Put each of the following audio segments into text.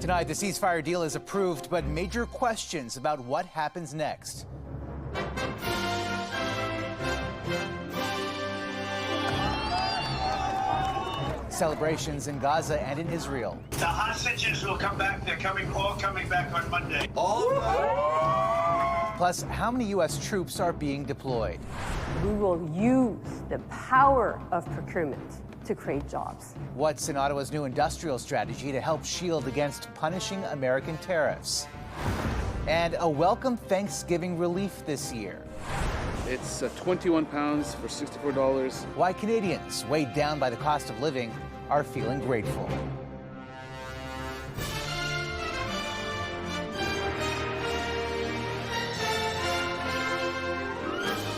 Tonight, the ceasefire deal is approved, but major questions about what happens next. Celebrations in Gaza and in Israel. The hostages will come back. They're all coming back on Monday. Plus, how many U.S. troops are being deployed? We will use the power of procurement to create jobs. What's in Ottawa's new industrial strategy to help shield against punishing American tariffs? And a welcome Thanksgiving relief this year. It's 21 pounds for $64. Why Canadians, weighed down by the cost of living, are feeling grateful.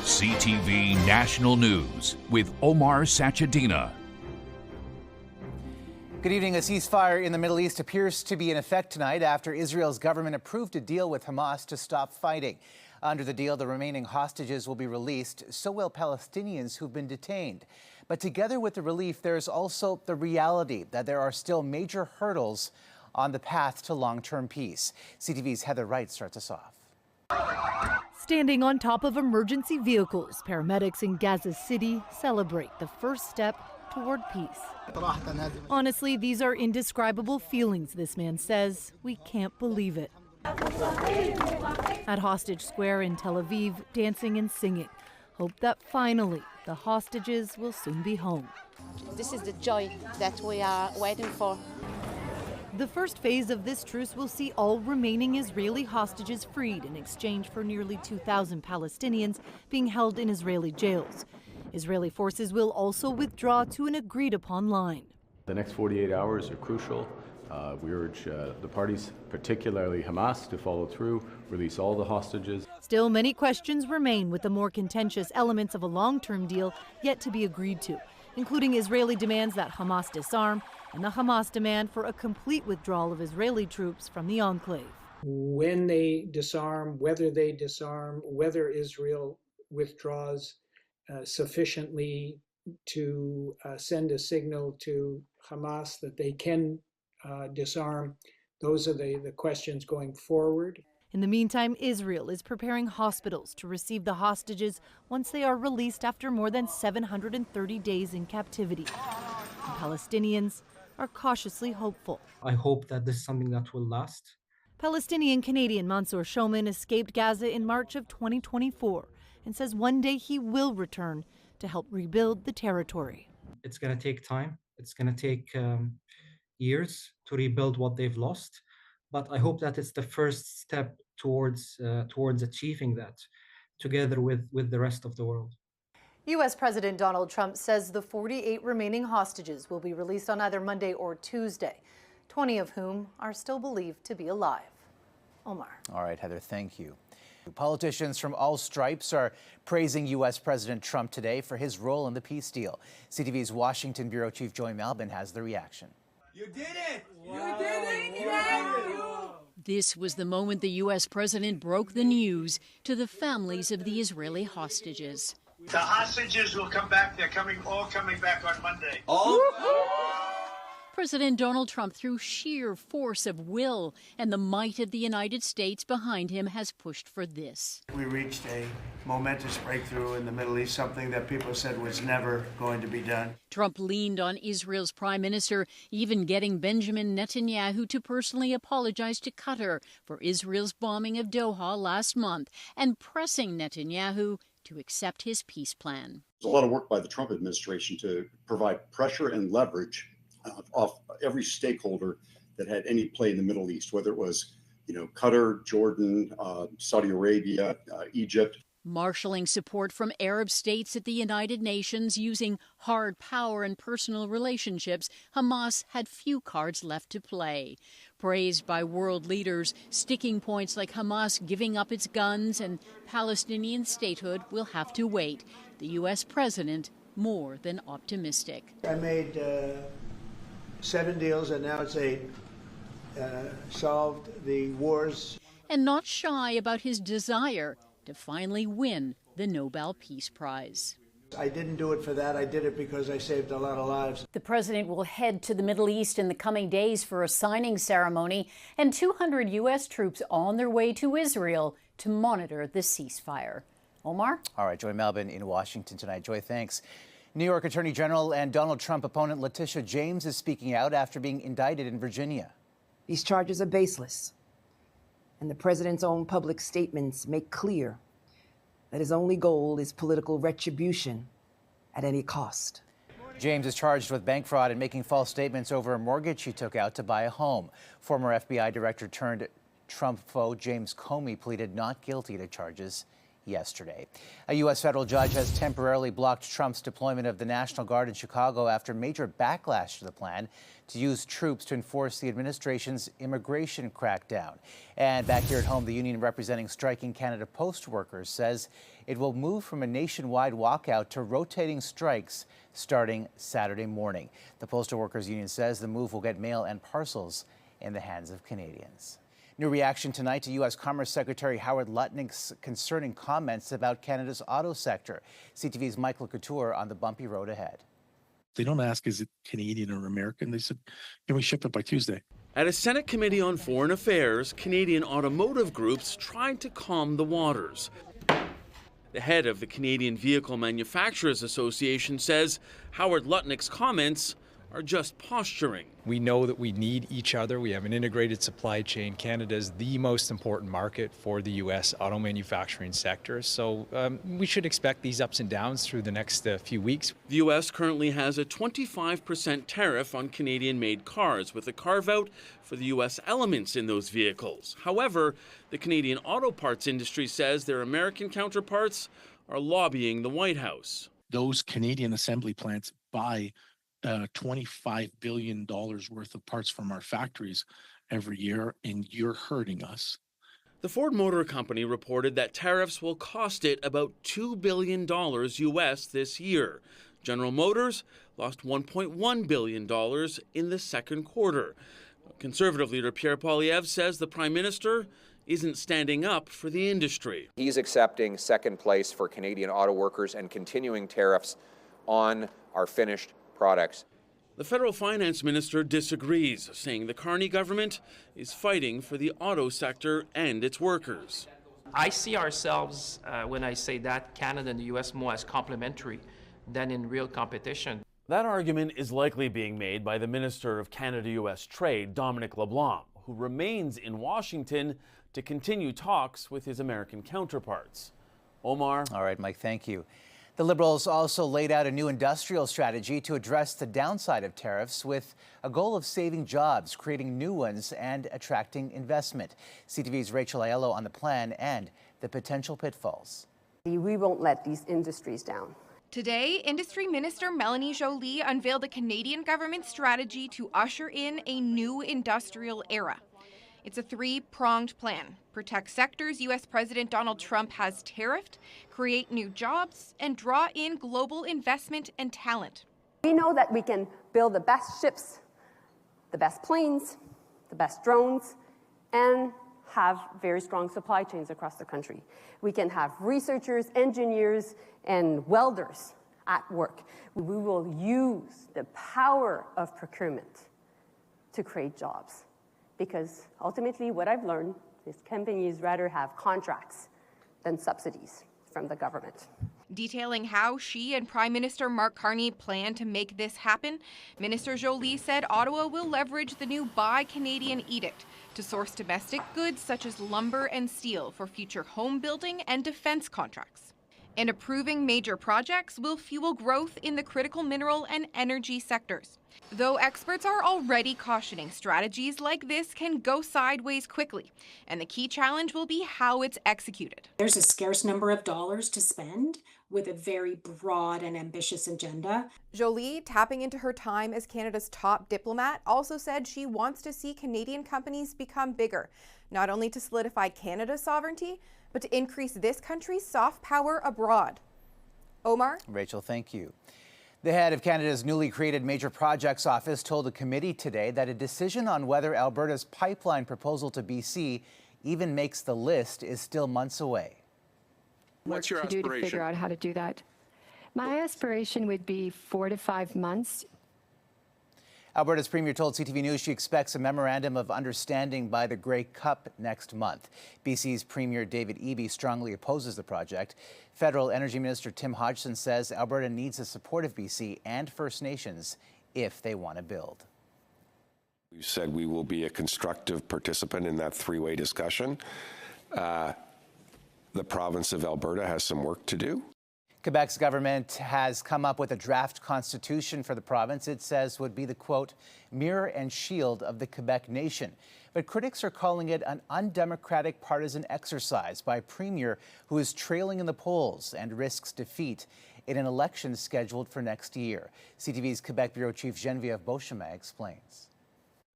CTV National News with Omar Sachedina. Good evening. A ceasefire in the Middle East appears to be in effect tonight after Israel's government approved a deal with Hamas to stop fighting. Under the deal, the remaining hostages will be released. So will Palestinians who've been detained. But together with the relief, there's also the reality that there are still major hurdles on the path to long-term peace. CTV's Heather Wright starts us off. Standing on top of emergency vehicles, paramedics in Gaza City celebrate the first step toward peace. Honestly, these are indescribable feelings, this man says. We can't believe it. At Hostage Square in Tel Aviv, dancing and singing. Hope that finally the hostages will soon be home. This is the joy that we are waiting for. The first phase of this truce will see all remaining Israeli hostages freed in exchange for nearly 2,000 Palestinians being held in Israeli jails. Israeli forces will also withdraw to an agreed-upon line. The next 48 hours are crucial. We urge the parties, particularly Hamas, to follow through, release all the hostages. Still, many questions remain with the more contentious elements of a long-term deal yet to be agreed to, including Israeli demands that Hamas disarm and the Hamas demand for a complete withdrawal of Israeli troops from the enclave. When they disarm, whether Israel withdraws sufficiently to send a signal to Hamas that they can disarm, those are the questions going forward. In the meantime, Israel is preparing hospitals to receive the hostages once they are released after more than 730 days in captivity. And Palestinians are cautiously hopeful. I hope that this is something that will last. Palestinian-Canadian Mansour Shoman escaped Gaza in March of 2024 and says one day he will return to help rebuild the territory. It's going to take time. It's going to take years to rebuild what they've lost. But I hope that it's the first step towards achieving that, together with the rest of the world. U.S. President Donald Trump says the 48 remaining hostages will be released on either Monday or Tuesday, 20 of whom are still believed to be alive. Omar. All right, Heather, thank you. Politicians from all stripes are praising U.S. President Trump today for his role in the peace deal. CTV's Washington Bureau Chief Joy Malbin has the reaction. You did it! Wow. You did it! Yeah. This was the moment the U.S. president broke the news to the families of the Israeli hostages. The hostages will come back. They're all coming back on Monday. President Donald Trump, through sheer force of will and the might of the United States behind him, has pushed for this. We reached a momentous breakthrough in the Middle East, something that people said was never going to be done. Trump leaned on Israel's prime minister, even getting Benjamin Netanyahu to personally apologize to Qatar for Israel's bombing of Doha last month, and pressing Netanyahu to accept his peace plan. There's a lot of work by the Trump administration to provide pressure and leverage off every stakeholder that had any play in the Middle East, whether it was, Qatar, Jordan, Saudi Arabia, Egypt. Marshalling support from Arab states at the United Nations using hard power and personal relationships, Hamas had few cards left to play. Praised by world leaders, sticking points like Hamas giving up its guns and Palestinian statehood will have to wait. The U.S. president more than optimistic. I made 7 deals, and now it's 8. Solved the wars. And not shy about his desire to finally win the Nobel Peace Prize. I didn't do it for that. I did it because I saved a lot of lives. The president will head to the Middle East in the coming days for a signing ceremony, and 200 U.S. troops on their way to Israel to monitor the ceasefire. Omar? All right, Joy Melvin in Washington tonight. Joy, thanks. New York Attorney General and Donald Trump opponent Letitia James is speaking out after being indicted in Virginia. These charges are baseless, and the president's own public statements make clear that his only goal is political retribution at any cost. James is charged with bank fraud and making false statements over a mortgage she took out to buy a home. Former FBI director turned Trump foe James Comey pleaded not guilty to charges yesterday. A U.S. federal judge has temporarily blocked Trump's deployment of the National Guard in Chicago after major backlash to the plan to use troops to enforce the administration's immigration crackdown. And back here at home, the union representing striking Canada Post workers says it will move from a nationwide walkout to rotating strikes starting Saturday morning. The Postal Workers Union says the move will get mail and parcels in the hands of Canadians. New reaction tonight to U.S. Commerce Secretary Howard Lutnick's concerning comments about Canada's auto sector. CTV's Michael Couture on the bumpy road ahead. They don't ask, is it Canadian or American? They said, can we ship it by Tuesday? At a Senate Committee on Foreign Affairs, Canadian automotive groups tried to calm the waters. The head of the Canadian Vehicle Manufacturers Association says Howard Lutnick's comments are just posturing. We know that we need each other. We have an integrated supply chain. Canada is the most important market for the U.S. auto manufacturing sector. So we should expect these ups and downs through the next few weeks. The U.S. currently has a 25% tariff on Canadian-made cars, with a carve-out for the U.S. elements in those vehicles. However, the Canadian auto parts industry says their American counterparts are lobbying the White House. Those Canadian assembly plants buy $25 billion worth of parts from our factories every year, and you're hurting us. The Ford Motor Company reported that tariffs will cost it about $2 billion U.S. this year. General Motors lost $1.1 billion in the second quarter. Conservative leader Pierre Poilievre says the Prime Minister isn't standing up for the industry. He's accepting second place for Canadian auto workers and continuing tariffs on our finished products. The federal finance minister disagrees, saying the Carney government is fighting for the auto sector and its workers. I see ourselves, when I say that, Canada and the U.S. more as complementary than in real competition. That argument is likely being made by the Minister of Canada-U.S. Trade, Dominic LeBlanc, who remains in Washington to continue talks with his American counterparts. Omar. All right, Mike, thank you. The Liberals also laid out a new industrial strategy to address the downside of tariffs with a goal of saving jobs, creating new ones, and attracting investment. CTV's Rachel Aiello on the plan and the potential pitfalls. We won't let these industries down. Today, Industry Minister Melanie Joly unveiled a Canadian government strategy to usher in a new industrial era. It's a three-pronged plan: protect sectors U.S. President Donald Trump has tariffed, create new jobs, and draw in global investment and talent. We know that we can build the best ships, the best planes, the best drones, and have very strong supply chains across the country. We can have researchers, engineers, and welders at work. We will use the power of procurement to create jobs. Because ultimately what I've learned is companies rather have contracts than subsidies from the government. Detailing how she and Prime Minister Mark Carney plan to make this happen, Minister Joly said Ottawa will leverage the new Buy Canadian edict to source domestic goods such as lumber and steel for future home building and defense contracts. And approving major projects will fuel growth in the critical mineral and energy sectors. Though experts are already cautioning strategies like this can go sideways quickly, and the key challenge will be how it's executed. There's a scarce number of dollars to spend with a very broad and ambitious agenda. Joly, tapping into her time as Canada's top diplomat, also said she wants to see Canadian companies become bigger, not only to solidify Canada's sovereignty, but to increase this country's soft power abroad. Omar? Rachel, thank you. The head of Canada's newly created Major Projects Office told a committee today that a decision on whether Alberta's pipeline proposal to BC even makes the list is still months away. What's your aspiration? To figure out how to do that. My aspiration would be 4 to 5 months. Alberta's premier told CTV News she expects a memorandum of understanding by the Grey Cup next month. BC's Premier David Eby strongly opposes the project. Federal Energy Minister Tim Hodgson says Alberta needs the support of BC and First Nations if they want to build. We've said we will be a constructive participant in that three-way discussion. The province of Alberta has some work to do. Quebec's government has come up with a draft constitution for the province it says would be the, quote, mirror and shield of the Quebec nation. But critics are calling it an undemocratic partisan exercise by a premier who is trailing in the polls and risks defeat in an election scheduled for next year. CTV's Quebec Bureau Chief Geneviève Beauchemin explains.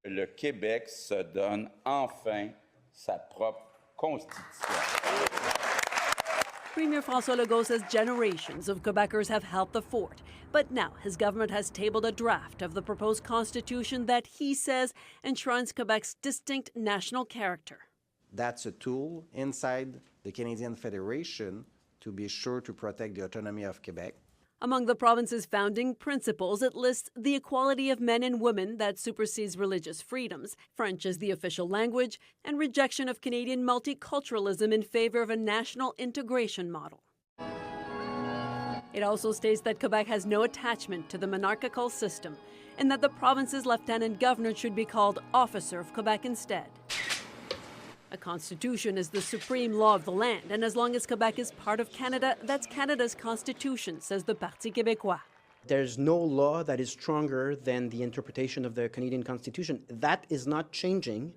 Le Québec se donne enfin sa propre constitution. Premier François Legault says generations of Quebecers have held the fort. But now his government has tabled a draft of the proposed constitution that he says enshrines Quebec's distinct national character. That's a tool inside the Canadian Federation to be sure to protect the autonomy of Quebec. Among the province's founding principles, it lists the equality of men and women that supersedes religious freedoms, French as the official language, and rejection of Canadian multiculturalism in favor of a national integration model. It also states that Quebec has no attachment to the monarchical system and that the province's lieutenant governor should be called Officer of Quebec instead. A constitution is the supreme law of the land, and as long as Quebec is part of Canada, that's Canada's constitution, says the Parti québécois. There's no law that is stronger than the interpretation of the Canadian Constitution. That is not changing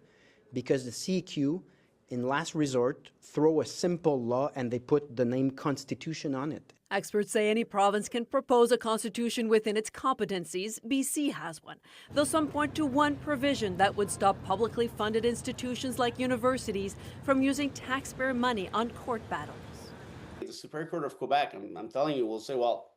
because the CQ, in last resort, throw a simple law and they put the name Constitution on it. Experts say any province can propose a constitution within its competencies. BC has one, though some point to one provision that would stop publicly funded institutions like universities from using taxpayer money on court battles. The Superior Court of Quebec, I'm telling you, will say, well,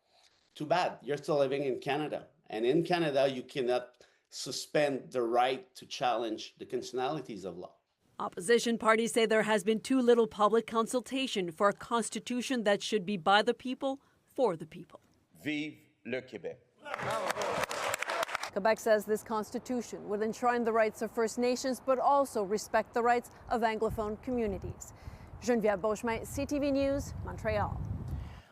too bad, you're still living in Canada. And in Canada, you cannot suspend the right to challenge the constitutionalities of law. Opposition parties say there has been too little public consultation for a constitution that should be by the people, for the people. Vive le Québec. Quebec says this constitution would enshrine the rights of First Nations, but also respect the rights of Anglophone communities. Geneviève Beauchemin, CTV News, Montreal.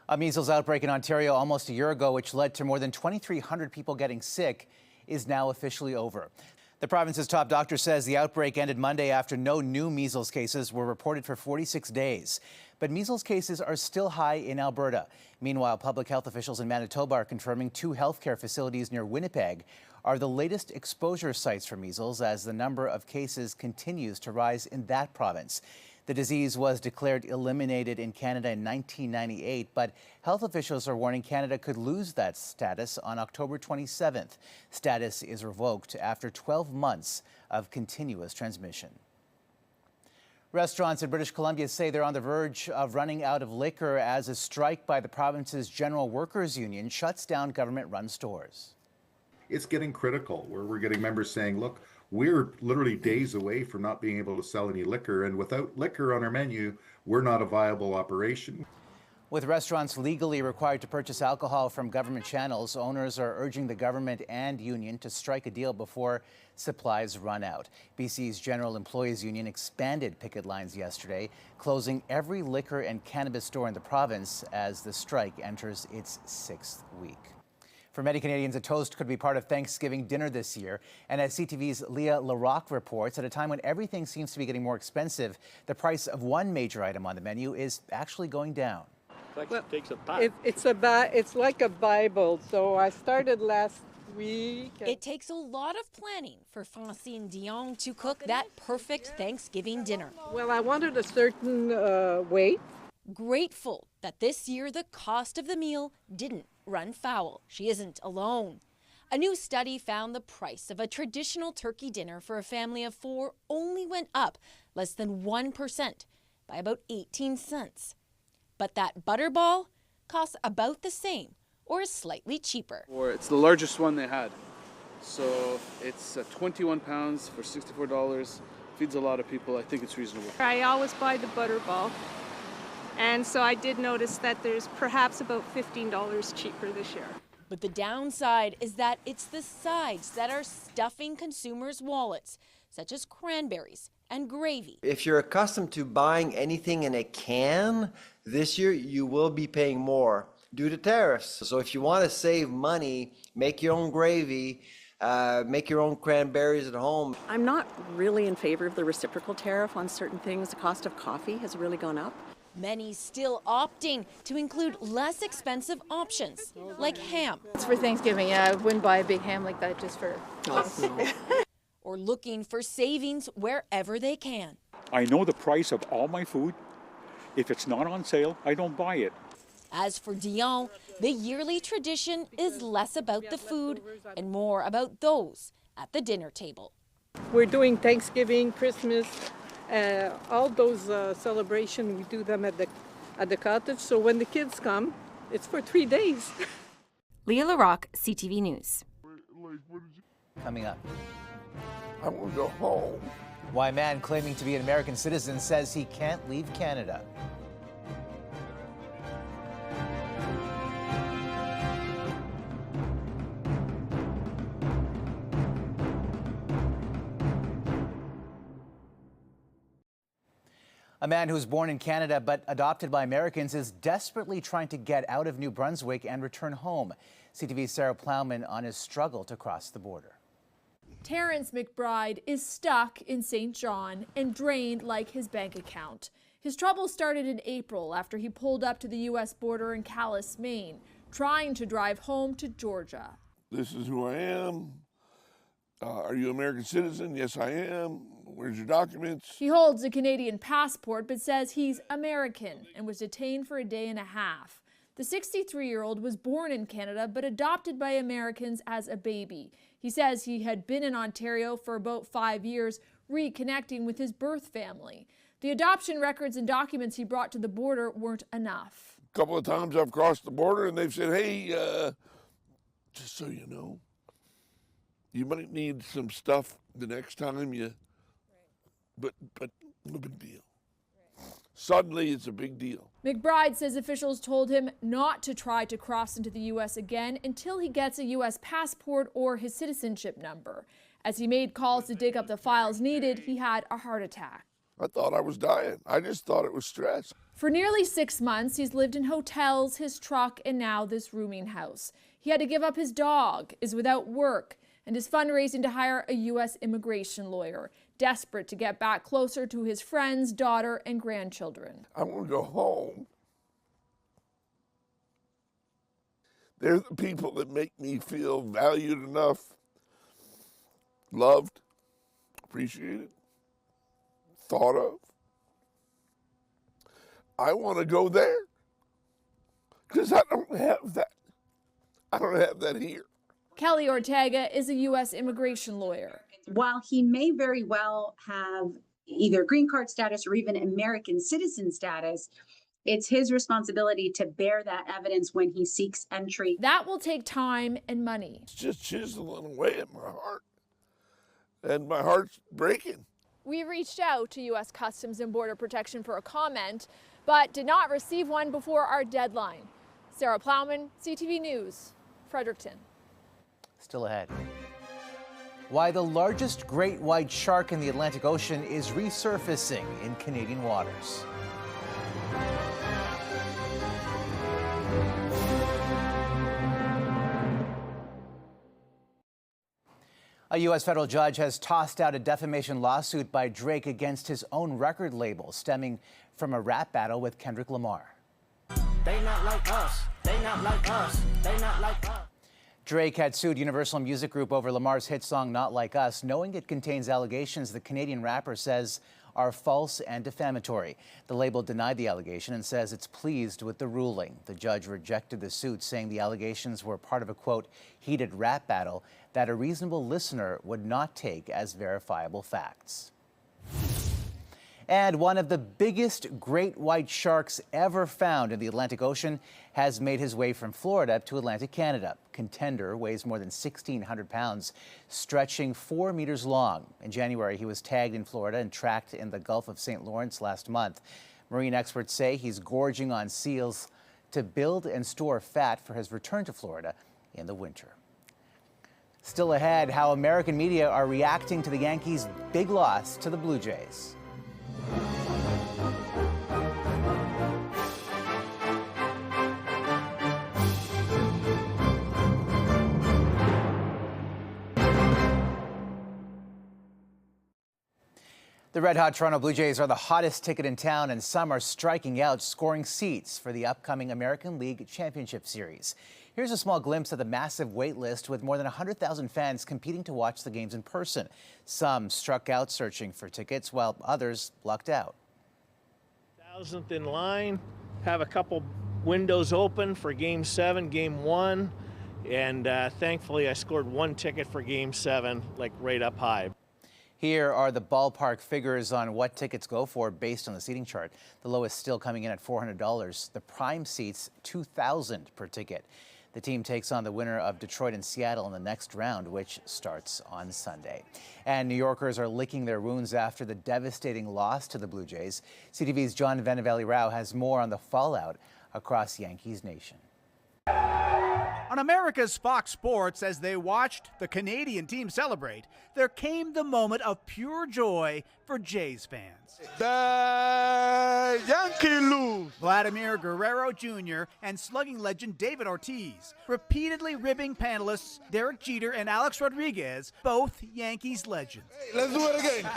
A measles outbreak in Ontario almost a year ago, which led to more than 2,300 people getting sick, is now officially over. The province's top doctor says the outbreak ended Monday after no new measles cases were reported for 46 days. But measles cases are still high in Alberta. Meanwhile, public health officials in Manitoba are confirming 2 healthcare facilities near Winnipeg are the latest exposure sites for measles as the number of cases continues to rise in that province. The disease was declared eliminated in Canada in 1998, but health officials are warning Canada could lose that status on October 27th. Status is revoked after 12 months of continuous transmission. Restaurants in British Columbia say they're on the verge of running out of liquor as a strike by the province's General Workers Union shuts down government-run stores. It's getting critical, where we're getting members saying, look, we're literally days away from not being able to sell any liquor, and without liquor on our menu, we're not a viable operation. With restaurants legally required to purchase alcohol from government channels, owners are urging the government and union to strike a deal before supplies run out. BC's General Employees Union expanded picket lines yesterday, closing every liquor and cannabis store in the province as the strike enters its 6th week. For many Canadians, a toast could be part of Thanksgiving dinner this year. And as CTV's Leah Larocque reports, at a time when everything seems to be getting more expensive, the price of one major item on the menu is actually going down. Well, it's like a Bible, so I started last week. It takes a lot of planning for Francine Dion to cook that perfect Thanksgiving dinner. Well, I wanted a certain weight. Grateful that this year the cost of the meal didn't run foul. She isn't alone. A new study found the price of a traditional turkey dinner for a family of 4 only went up less than 1% by about 18 cents. But that butterball costs about the same or is slightly cheaper. It's the largest one they had. So it's 21 pounds for $64. Feeds a lot of people. I think it's reasonable. I always buy the butterball. And so I did notice that there's perhaps about $15 cheaper this year. But the downside is that it's the sides that are stuffing consumers' wallets, such as cranberries and gravy. If you're accustomed to buying anything in a can, this year you will be paying more due to tariffs. So if you want to save money, make your own gravy, make your own cranberries at home. I'm not really in favor of the reciprocal tariff on certain things. The cost of coffee has really gone up. Many still opting to include less expensive options, like ham. It's for Thanksgiving, yeah. I wouldn't buy a big ham like that just for us. Or looking for savings wherever they can. I know the price of all my food. If it's not on sale, I don't buy it. As for Dion, the yearly tradition is less about the food and more about those at the dinner table. We're doing Thanksgiving, Christmas, all those celebrations, we do them at the cottage. So when the kids come, it's for 3 days. Leah LaRocque, CTV News. Coming up. I want to go home. Why a man claiming to be an American citizen says he can't leave Canada. A man who was born in Canada but adopted by Americans is desperately trying to get out of New Brunswick and return home. CTV's Sarah Plowman on his struggle to cross the border. Terrence McBride is stuck in St. John and drained like his bank account. His trouble started in April after he pulled up to the U.S. border in Calais, Maine, trying to drive home to Georgia. This is who I am. Are you an American citizen? Yes, I am. Where's your documents? He holds a Canadian passport but says he's American and was detained for a day and a half. The 63-year-old was born in Canada but adopted by Americans as a baby. He says he had been in Ontario for about 5 years, reconnecting with his birth family. The adoption records and documents he brought to the border weren't enough. A couple of times I've crossed the border and they've said, hey, just so you know, you might need some stuff the next time you, but no big deal. Suddenly it's a big deal. McBride says officials told him not to try to cross into the U.S. again until he gets a U.S. passport or his citizenship number. As he made calls to dig up the files needed, he had a heart attack. I thought I was dying. I just thought it was stress. For nearly 6 months, he's lived in hotels, his truck, and now this rooming house. He had to give up his dog, is without work, and is fundraising to hire a U.S. immigration lawyer, desperate to get back closer to his friends, daughter, and grandchildren. I want to go home. They're the people that make me feel valued enough, loved, appreciated, thought of. I want to go there because I don't have that. I don't have that here. Kelly Ortega is a U.S. immigration lawyer. While he may very well have either green card status or even American citizen status, it's his responsibility to bear that evidence when he seeks entry. That will take time and money. It's just chiseling away at my heart, and my heart's breaking. We reached out to U.S. Customs and Border Protection for a comment, but did not receive one before our deadline. Sarah Plowman, CTV News, Fredericton. Still ahead. Why the largest great white shark in the Atlantic Ocean is resurfacing in Canadian waters. A U.S. federal judge has tossed out a defamation lawsuit by Drake against his own record label, stemming from a rap battle with Kendrick Lamar. They not like us. They not like us. They not like us. Drake had sued Universal Music Group over Lamar's hit song Not Like Us, knowing it contains allegations the Canadian rapper says are false and defamatory. The label denied the allegation and says it's pleased with the ruling. The judge rejected the suit, saying the allegations were part of a, quote, heated rap battle that a reasonable listener would not take as verifiable facts. And one of the biggest great white sharks ever found in the Atlantic Ocean has made his way from Florida to Atlantic Canada. Contender weighs more than 1,600 pounds, stretching 4 meters long. In January, he was tagged in Florida and tracked in the Gulf of St. Lawrence last month. Marine experts say he's gorging on seals to build and store fat for his return to Florida in the winter. Still ahead, how American media are reacting to the Yankees' big loss to the Blue Jays. The red-hot Toronto Blue Jays are the hottest ticket in town, and some are striking out, scoring seats for the upcoming American League Championship Series. Here's a small glimpse of the massive wait list, with more than 100,000 fans competing to watch the games in person. Some struck out searching for tickets, while others lucked out. 1,000th in line, have a couple windows open for Game 7, Game 1, and thankfully I scored one ticket for Game 7, like right up high. Here are the ballpark figures on what tickets go for based on the seating chart. The lowest still coming in at $400. The prime seats, $2,000 per ticket. The team takes on the winner of Detroit and Seattle in the next round, which starts on Sunday. And New Yorkers are licking their wounds after the devastating loss to the Blue Jays. CTV's John Vanavelli-Rao has more on the fallout across Yankees Nation. On America's Fox Sports, as they watched the Canadian team celebrate, there came the moment of pure joy for Jays fans. The Yankee lose! Vladimir Guerrero Jr. and slugging legend David Ortiz repeatedly ribbing panelists Derek Jeter and Alex Rodriguez, both Yankees legends. Hey, let's do it again.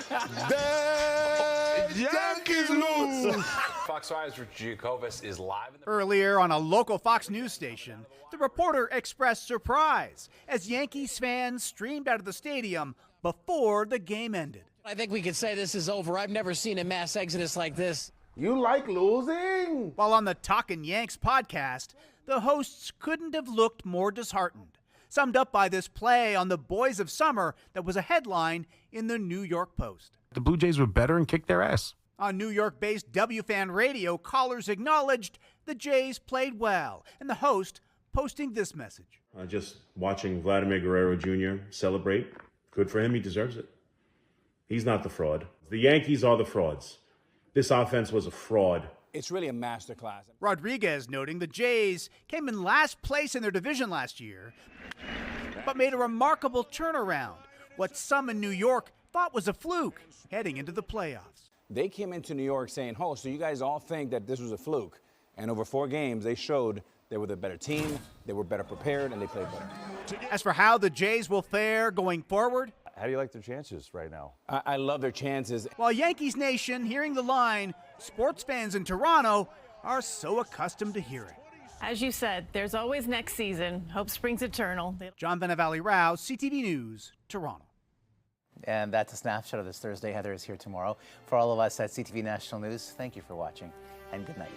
The Yankees lose! Fox 5's Richard Giacovis is live. Earlier on a local Fox News station, the reporter expressed surprise as Yankees fans streamed out of the stadium before the game ended. I think we could say this is over. I've never seen a mass exodus like this. You like losing? While on the Talkin' Yanks podcast, the hosts couldn't have looked more disheartened, summed up by this play on the Boys of Summer that was a headline in the New York Post. The Blue Jays were better and kicked their ass. On New York-based WFAN radio, callers acknowledged the Jays played well, and the host posting this message. Just watching Vladimir Guerrero Jr. celebrate, good for him, he deserves it. He's not the fraud. The Yankees are the frauds. This offense was a fraud. It's really a masterclass. Rodriguez noting the Jays came in last place in their division last year, but made a remarkable turnaround, what some in New York thought was a fluke heading into the playoffs. They came into New York saying, oh, so you guys all think that this was a fluke. And over 4 games, they showed they were the better team, they were better prepared, and they played better. As for how the Jays will fare going forward, how do you like their chances right now? I love their chances. While Yankees Nation hearing the line, sports fans in Toronto are so accustomed to hearing. As you said, there's always next season. Hope springs eternal. John Vanavelli-Rao, CTV News, Toronto. And that's a snapshot of this Thursday. Heather is here tomorrow. For all of us at CTV National News, thank you for watching, and good night.